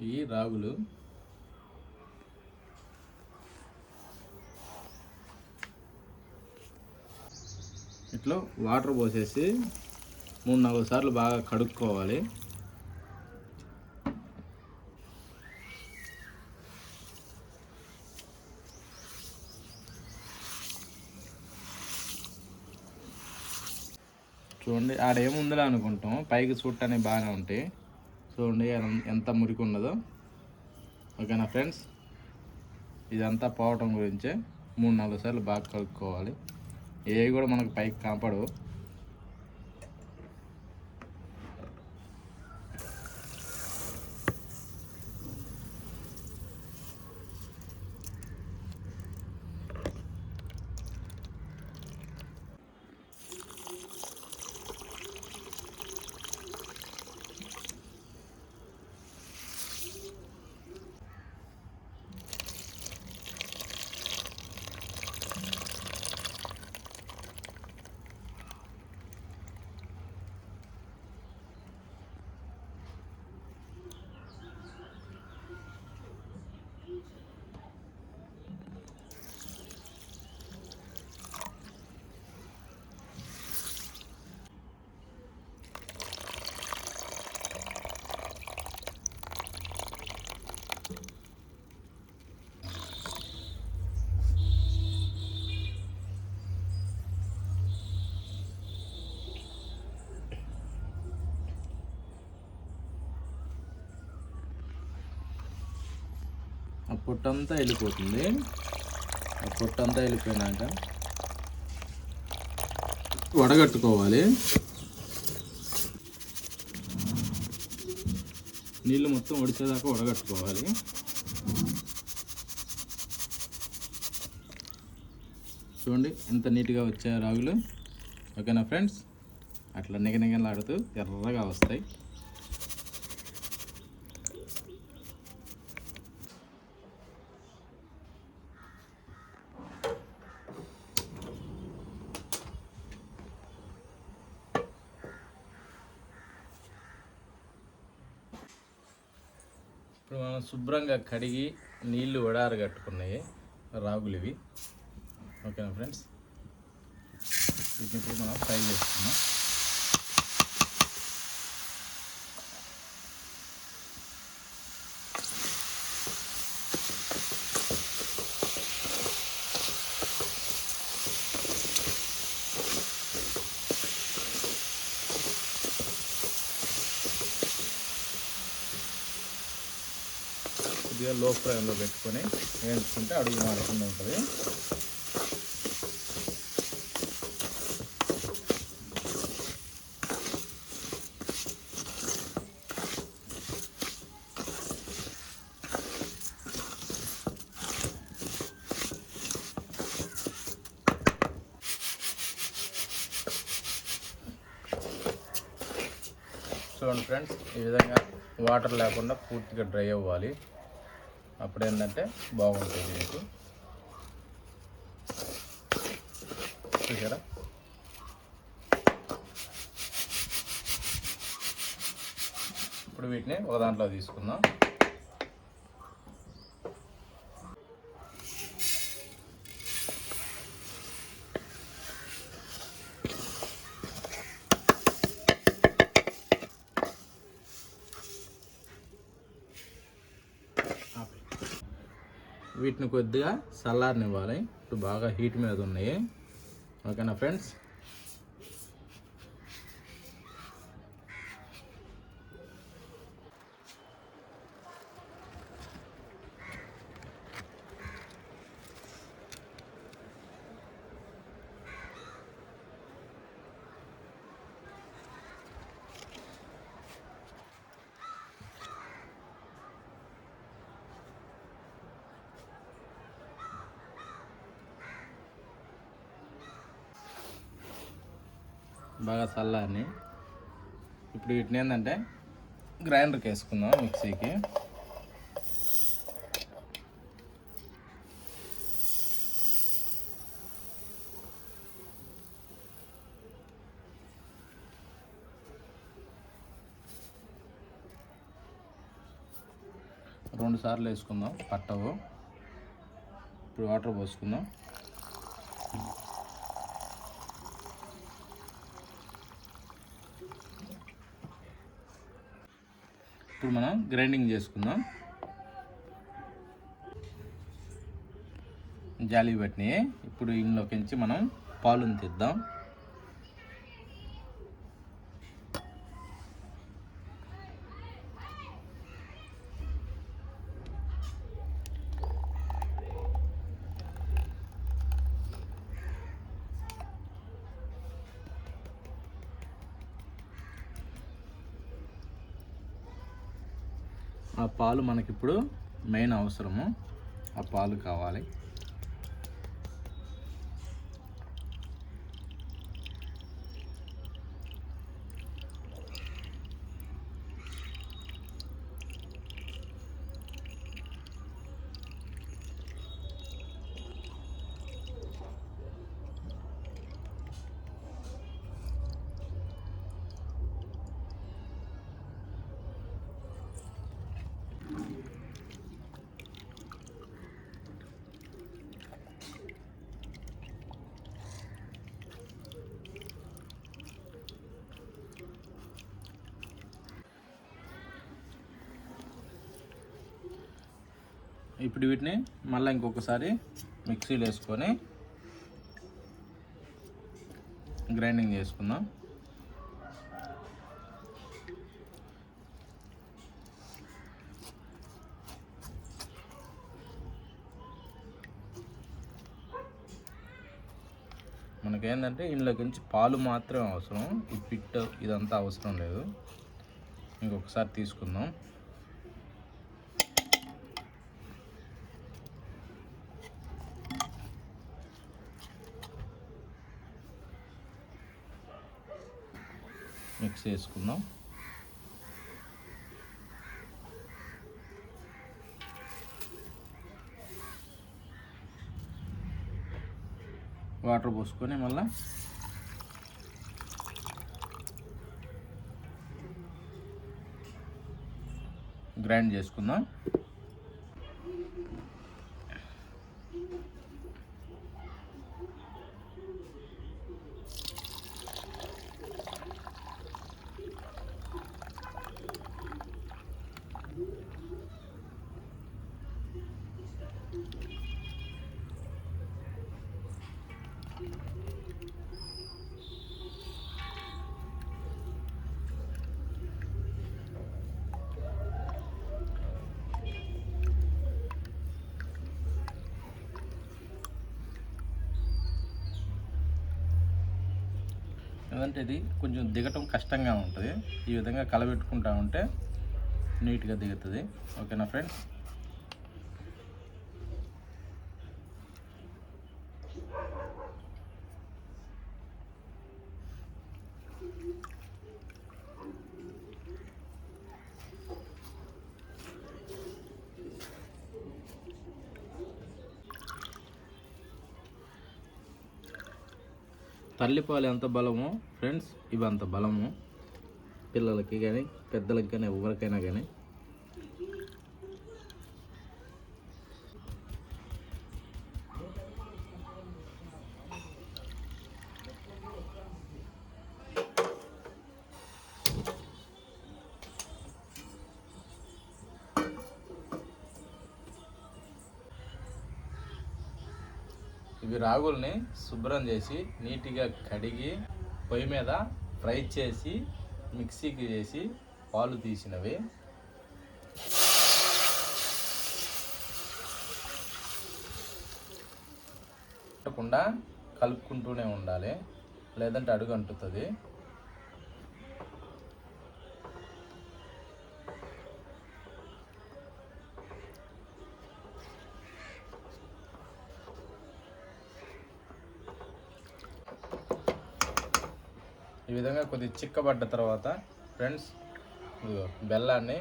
ఈ రాగులు ఇట్లా వాటర్ పోసేసి 3-4 సార్లు బాగా కడుక్కోవాలి. చూడండి ఆడేముందిలే అనుకుంటాం, పైకి చూడటానికి బాగానే ఉంటాయి. చూడండి ఎంత మురికి ఉన్నదో. ఓకేనా ఫ్రెండ్స్, ఇదంతా పోవటం గురించే 3-4 సార్లు బాగా కలుపుకోవాలి. ఏవి కూడా మనకు పైకి కాపాడవు. ఆ పొట్టంతా వెళ్ళిపోతుంది. ఆ పొట్టంతా వెళ్ళిపోయినాక వడగట్టుకోవాలి. నీళ్ళు మొత్తం ఒడిచేదాకా వడగట్టుకోవాలి. చూడండి ఎంత నీట్గా వచ్చాయి రాగులు. ఓకేనా ఫ్రెండ్స్, అట్లా నిగనిగలాడుతూ ఎర్రగా వస్తాయి. ఇప్పుడు మనం శుభ్రంగా కడిగి నీళ్లు వడారగట్టుకున్నాయి రాగులు ఇవి. ఓకేనా ఫ్రెండ్స్, వీటిని ఇప్పుడు మనం ఫ్రై చేసుకున్నాం. కొద్దిగా లో ఫ్లేమ్లో పెట్టుకొని వేయించుకుంటే అడుగు మాడకుండా ఉంటుంది. చూడండి ఫ్రెండ్స్, ఈ విధంగా వాటర్ లేకుండా పూర్తిగా డ్రై అవ్వాలి. అప్పుడు ఏంటంటే బాగుంటుంది మీకు. చూసారా, ఇప్పుడు వీటిని ఒక దాంట్లో తీసుకుందాం. వీటిని కొద్దిగా చల్లారనివ్వాలి. ఇప్పుడు బాగా హీట్ మీద ఉన్నాయి. ఓకేనా ఫ్రెండ్స్, బాగా చల్లారని ఇప్పుడు వీటిని ఏంటంటే గ్రైండర్కి వేసుకుందాం, మిక్సీకి. 2 సార్లు వేసుకుందాం, పట్టవు. ఇప్పుడు వాటర్ పోసుకుందాం. ఇప్పుడు మనం గ్రైండింగ్ చేసుకుందాం. జాలి పట్టినాయి. ఇప్పుడు ఇందులోకించి మనం పాలుని తీద్దాం. ఆ పాలు మనకిప్పుడు మెయిన్ అవసరము. ఆ పాలు కావాలి. ఇప్పుడు వీటిని మళ్ళీ ఇంకొకసారి మిక్సీలో వేసుకొని గ్రైండింగ్ చేసుకుందాం. మనకేంటంటే ఇందులోకి నుంచి పాలు మాత్రమే అవసరం, ఈ పిట్ ఇదంతా అవసరం లేదు. ఇంకొకసారి తీసుకుందాం. మిక్స్ చేసుకుందాం. వాటర్ పోసుకొని మళ్ళీ గ్రైండ్ చేసుకుందాం. ఎందుకంటే ఇది కొంచెం దిగటం కష్టంగా ఉంటుంది. ఈ విధంగా కలబెట్టుకుంటా ఉంటే నీట్గా దిగుతుంది. ఓకేనా ఫ్రెండ్స్? తల్లిపాలు ఎంత బలమో ఫ్రెండ్స్, ఇవి అంత బలము. పిల్లలకి కానీ పెద్దలకి కానీ ఎవరికైనా కానీ. ఇవి రాగుల్ని శుభ్రం చేసి నీట్గా కడిగి పొయ్యి మీద ఫ్రై చేసి మిక్సీకి చేసి పాలు తీసినవి. కాకుండా కలుపుకుంటూనే ఉండాలి, లేదంటే అడుగు అంటుతుంది. ఈ విధంగా కొద్దిగా చిక్కబడ్డ తర్వాత ఫ్రెండ్స్, బెల్లాన్ని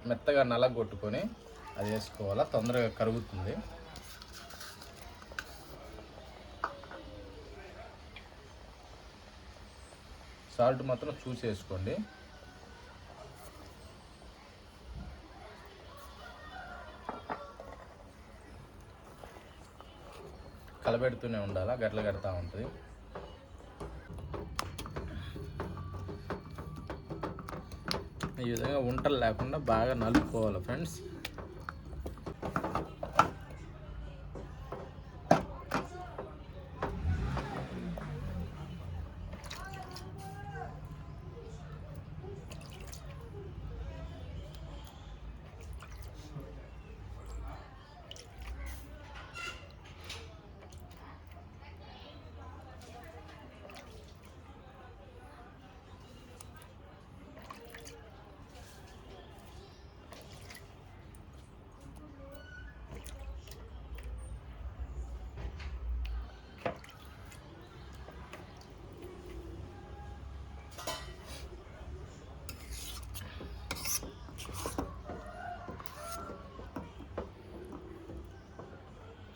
మెత్తగా నలగొట్టుకొని అది వేసుకోవాలా, తొందరగా కరుగుతుంది. సాల్ట్ మాత్రం చూసి వేసుకోండి. కలబెడుతూనే ఉండాలి, గట్ల కడతా ఉంటుంది. ఈ విధంగా ఉంటలు లేకుండా బాగా నలుపుకోవాలి ఫ్రెండ్స్.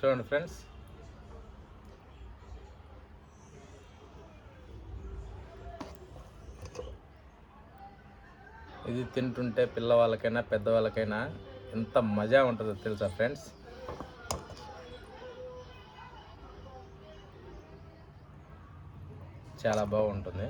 చూడండి ఫ్రెండ్స్, ఇది తింటుంటే పిల్లవాళ్ళకైనా పెద్దవాళ్ళకైనా ఎంత మజా ఉంటుందో తెలుసా ఫ్రెండ్స్. చాలా బాగుంటుంది.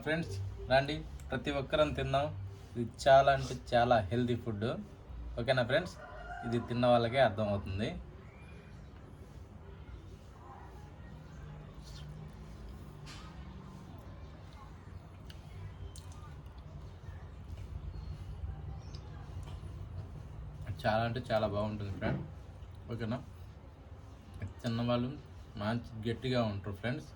ఫ్రెండ్స్ రండి, ప్రతి ఒక్కరం తిందాం. ఇది చాలా అంటే చాలా హెల్తీ ఫుడ్. ఓకేనా ఫ్రెండ్స్, ఇది తిన్న వాళ్ళకే అర్థమవుతుంది. చాలా అంటే చాలా బాగుంటుంది ఫ్రెండ్. ఓకేనా, తిన్నవాళ్ళు మంచి గట్టిగా ఉంటారు ఫ్రెండ్స్.